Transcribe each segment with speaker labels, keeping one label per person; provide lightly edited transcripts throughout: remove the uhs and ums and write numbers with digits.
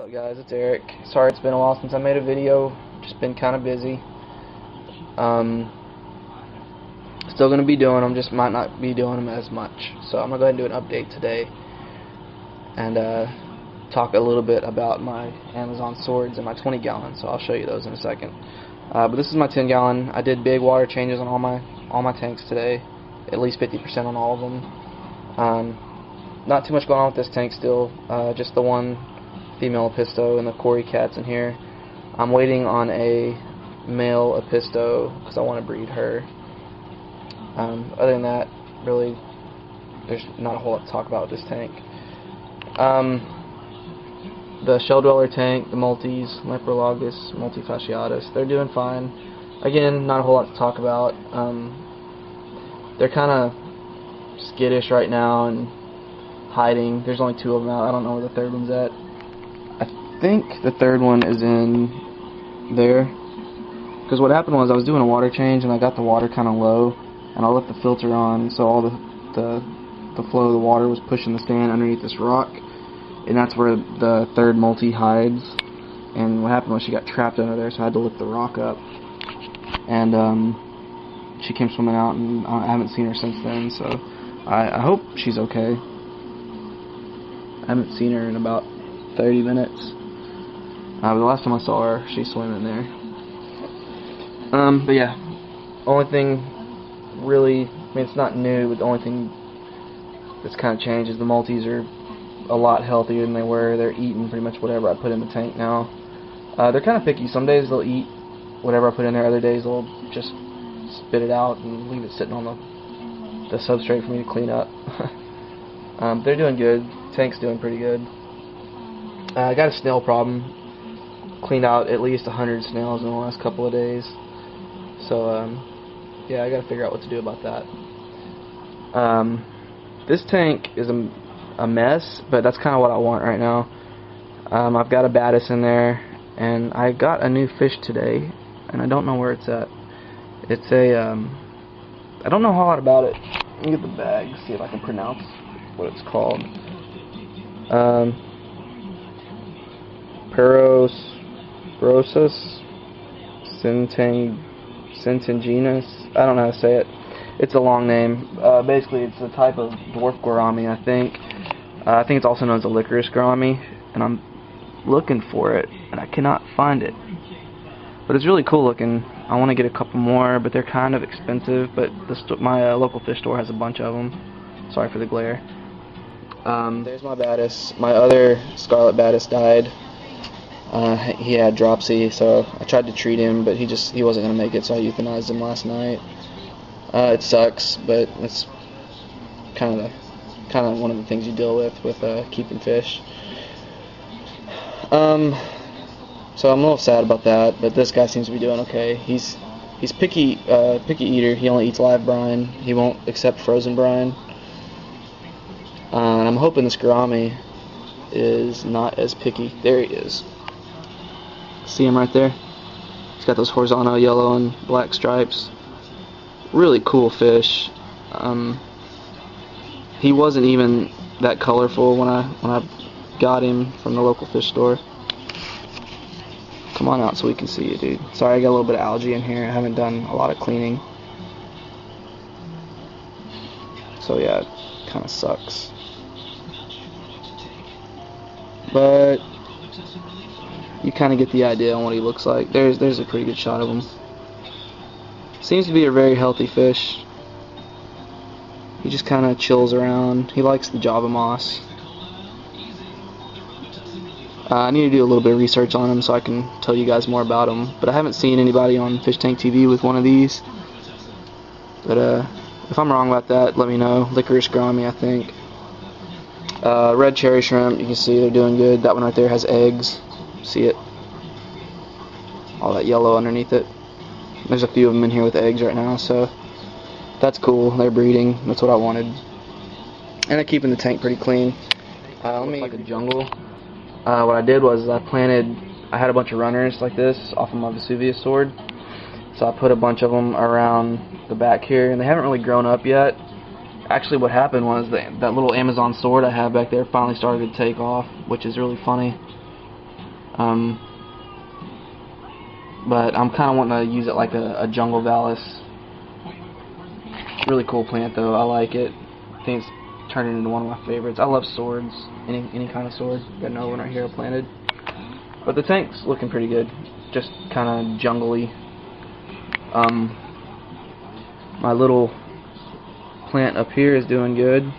Speaker 1: What's up guys, it's Eric. Sorry it's been a while since I made a video, just been kind of busy. Still going to be doing them, just might not be doing them as much. So I'm going to go ahead and do an update today and talk a little bit about my Amazon swords and my 20 gallon, so I'll show you those in a second. But this is my 10 gallon. I did big water changes on all my tanks today, at least 50% on all of them. Not too much going on with this tank still, just the one female Episto and the Cory cats in here. I'm waiting on a male Episto because I want to breed her. Other than that, really, there's not a whole lot to talk about with this tank. The shell dweller tank, the multis, Leprologus, multifasciatus, they're doing fine. Again, not a whole lot to talk about. They're kind of skittish right now and hiding. There's only 2 of them out. I don't know where the third one's at. I think the third one is in there. Because what happened was I was doing a water change and I got the water kind of low, and I left the filter on, so all the flow of the water was pushing the stand underneath this rock, and that's where the third multi hides. And what happened was she got trapped under there, so I had to lift the rock up, and she came swimming out, and I haven't seen her since then. So I hope she's okay. I haven't seen her in about 30 minutes. But the last time I saw her, she's swimming there. But yeah, only thing really, I mean, it's not new, but the only thing that's kind of changed is the multis are a lot healthier than they were. They're eating pretty much whatever I put in the tank now. They're kind of picky. Some days they'll eat whatever I put in there. Other days they'll just spit it out and leave it sitting on the substrate for me to clean up. They're doing good. Tank's doing pretty good. I got a snail problem. Cleaned out at least 100 snails in the last couple of days. So, yeah, I gotta figure out what to do about that. This tank is a mess, but that's kind of what I want right now. I've got a Batis in there, and I got a new fish today, and I don't know where it's at. It's a, I don't know a whole lot about it. Let me get the bag, see if I can pronounce what it's called. Perosus Centinginus. I don't know how to say it. It's a long name. Basically, it's a type of dwarf gourami, I think. I think it's also known as a licorice gourami, and I'm looking for it, and I cannot find it. But it's really cool looking. I want to get a couple more, but they're kind of expensive. But my local fish store has a bunch of them. Sorry for the glare. There's my Batis. My other scarlet Batis died. He had dropsy, so I tried to treat him, but he wasn't gonna make it, so I euthanized him last night. It sucks, but it's kind of one of the things you deal with keeping fish. So I'm a little sad about that, but this guy seems to be doing okay. He's picky eater. He only eats live brine. He won't accept frozen brine. And I'm hoping this gourami is not as picky. There he is. See him right there? He's got those horizontal yellow and black stripes. Really cool fish. He wasn't even that colorful when I got him from the local fish store. Come on out so we can see you, dude. Sorry, I got a little bit of algae in here. I haven't done a lot of cleaning. So yeah, it kind of sucks. But you kind of get the idea on what he looks like. There's a pretty good shot of him. Seems to be a very healthy fish. He just kind of chills around. He likes the Java moss. I need to do a little bit of research on him so I can tell you guys more about him. But I haven't seen anybody on Fish Tank TV with one of these. But if I'm wrong about that, let me know. Licorice gourami, I think. Red cherry shrimp, you can see they're doing good. That one right there has eggs. See it? All that yellow underneath it. There's a few of them in here with eggs right now, so that's cool. They're breeding. That's what I wanted. And they're keeping the tank pretty clean. Let me like a jungle. What I did was I had a bunch of runners like this off of my Vesuvius sword. So I put a bunch of them around the back here, and they haven't really grown up yet. Actually, what happened was that little Amazon sword I have back there finally started to take off, which is really funny. But I'm kind of wanting to use it like a jungle vallis. Really cool plant though. I like it. I think it's turning into one of my favorites. I love swords. Any kind of sword. Got another one right here planted. But the tank's looking pretty good. Just kind of jungly. My little plant up here is doing good.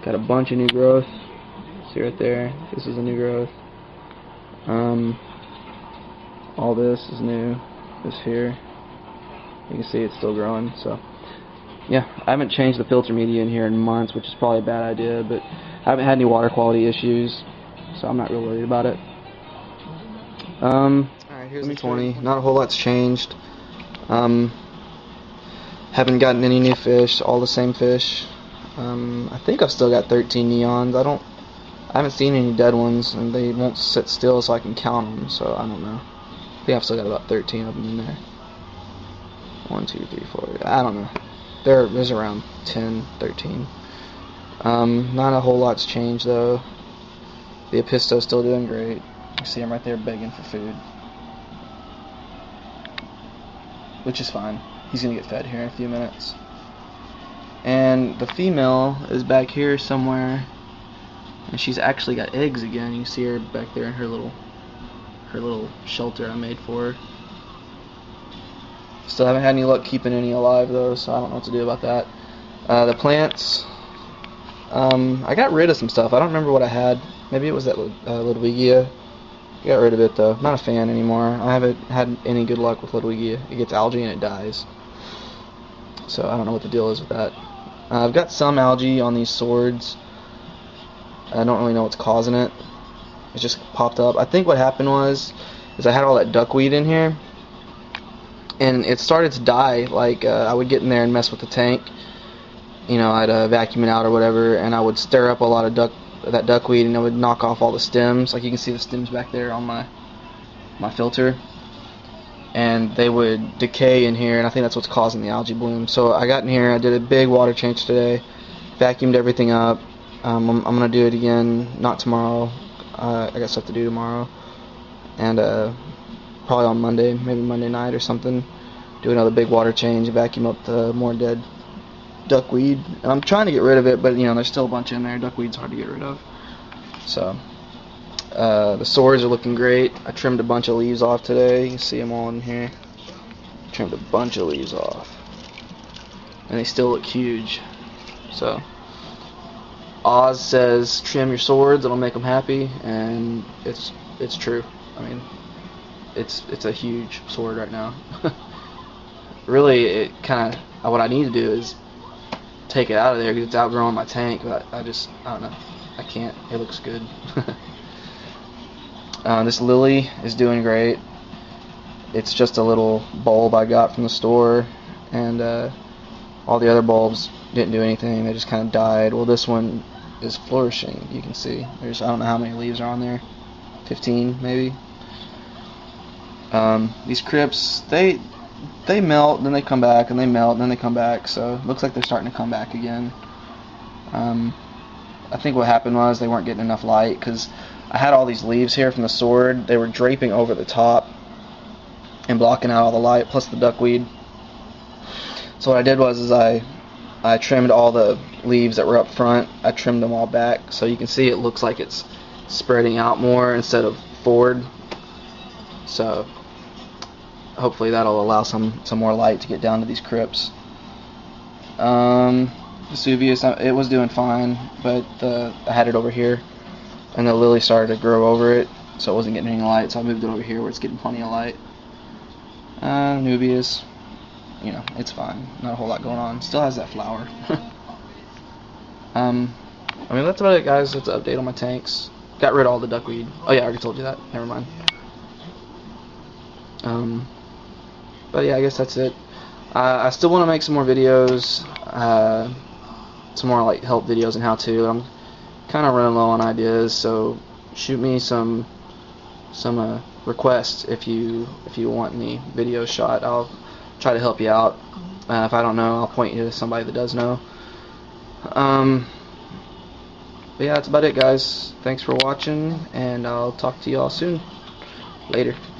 Speaker 1: Got a bunch of new growth. See right there. This is a new growth. All this is new. This here. You can see it's still growing. So yeah, I haven't changed the filter media in here in months, which is probably a bad idea, but I haven't had any water quality issues, so I'm not real worried about it. Alright, here's the 20. Not a whole lot's changed. Haven't gotten any new fish, all the same fish. I think I've still got 13 neons. I haven't seen any dead ones, and they won't sit still so I can count them, so I don't know. I think I've still got about 13 of them in there. 1, 2, 3, 4. I don't know. There's around 10, 13. Not a whole lot's changed though. The Episto's still doing great. You see him right there begging for food, which is fine. He's gonna get fed here in a few minutes. And the female is back here somewhere, and she's actually got eggs again. You see her back there in her little shelter I made for her. Still haven't had any luck keeping any alive though, so I don't know what to do about that. The plants, I got rid of some stuff. I don't remember what I had. Maybe it was that Ludwigia. I got rid of it though. Not a fan anymore. I haven't had any good luck with Ludwigia. It gets algae and it dies. So I don't know what the deal is with that. I've got some algae on these swords. I don't really know what's causing it. It just popped up. I think what happened was I had all that duckweed in here, and it started to die. Like I would get in there and mess with the tank. You know, I'd vacuum it out or whatever, and I would stir up a lot of that duckweed, and it would knock off all the stems. Like you can see the stems back there on my filter, and they would decay in here, and I think that's what's causing the algae bloom. So I got in here, I did a big water change today, vacuumed everything up. I'm gonna do it again, not tomorrow. I got stuff to do tomorrow, and probably on Monday, maybe Monday night or something, do another big water change, vacuum up the more dead duckweed. And I'm trying to get rid of it, but you know, there's still a bunch in there. Duckweed's hard to get rid of. So the swords are looking great. I trimmed a bunch of leaves off today. You can see them all in here. Trimmed a bunch of leaves off, and they still look huge. So Oz says trim your swords, it'll make them happy, and it's true. I mean, it's a huge sword right now. Really, it kind of, what I need to do is take it out of there because it's outgrowing my tank, but I don't know. I can't. It looks good. This lily is doing great. It's just a little bulb I got from the store, and all the other bulbs didn't do anything. They just kind of died. Well, this one is flourishing. You can see there's, I don't know how many leaves are on there, 15 maybe. These crypts, they melt, then they come back, and they melt, and then they come back. So it looks like they're starting to come back again. I think what happened was they weren't getting enough light, because I had all these leaves here from the sword. They were draping over the top and blocking out all the light, plus the duckweed. So what I did was I trimmed all the leaves that were up front. I trimmed them all back, so you can see it looks like it's spreading out more instead of forward. So hopefully that'll allow some more light to get down to these crypts. Vesuvius, it was doing fine, but I had it over here, and the lily started to grow over it, so it wasn't getting any light, so I moved it over here where it's getting plenty of light. Nubius, you know, it's fine. Not a whole lot going on. Still has that flower. I mean, that's about it, guys. That's an update on my tanks. Got rid of all the duckweed. Oh yeah, I already told you that. Never mind. But yeah, I guess that's it. I still want to make some more videos, some more like help videos and how to. I'm kind of running low on ideas, so shoot me some requests if you want any videos shot. I'll try to help you out. If I don't know, I'll point you to somebody that does know. But yeah, that's about it, guys. Thanks for watching, and I'll talk to you all soon. Later.